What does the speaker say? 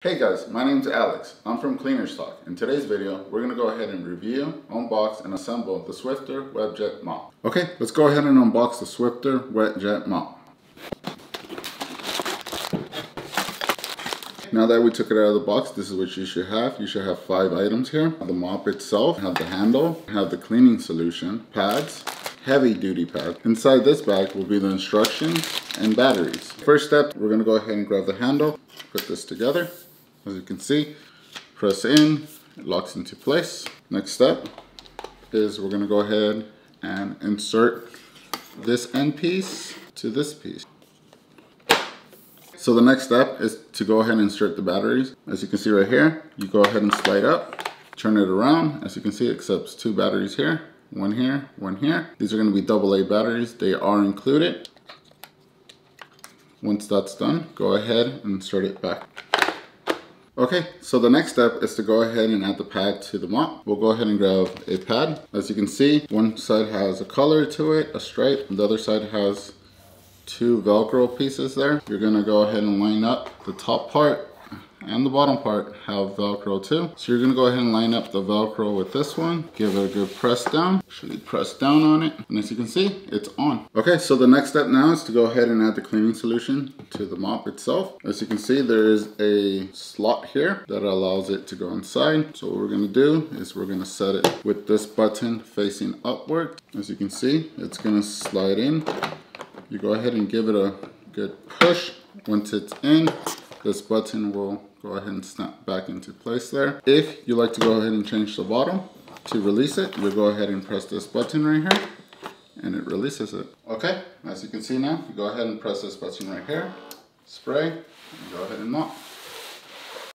Hey guys, my name's Alex. I'm from Cleaner's Talk. In today's video, we're going to go ahead and review, unbox, and assemble the Swiffer WetJet Mop. Okay, let's go ahead and unbox the Swiffer WetJet Mop. Now that we took it out of the box, this is what you should have. You should have 5 items here. The mop itself, have the handle, have the cleaning solution, pads, heavy duty pad. Inside this bag will be the instructions and batteries. First step, we're going to go ahead and grab the handle, put this together. As you can see, press in, it locks into place. Next step is we're going to go ahead and insert this end piece to this piece. So the next step is to go ahead and insert the batteries. As you can see right here, you go ahead and slide up, turn it around. As you can see, it accepts 2 batteries here, one here, one here. These are going to be AA batteries. They are included. Once that's done, go ahead and insert it back. Okay, so the next step is to go ahead and add the pad to the mop. We'll go ahead and grab a pad. As you can see, one side has a color to it, a stripe, and the other side has 2 Velcro pieces there. You're gonna go ahead and line up the top part and the bottom part have Velcro too. So you're gonna go ahead and line up the Velcro with this one. Give it a good press down. Actually press down on it. And as you can see, it's on. Okay, so the next step now is to go ahead and add the cleaning solution to the mop itself. As you can see, there is a slot here that allows it to go inside. So what we're gonna do is we're gonna set it with this button facing upward. As you can see, it's gonna slide in. You go ahead and give it a good push. Once it's in, this button will go ahead and snap back into place there. If you like to go ahead and change the bottom to release it, you'll go ahead and press this button right here and it releases it. Okay, as you can see now, you go ahead and press this button right here, spray, and go ahead and mop.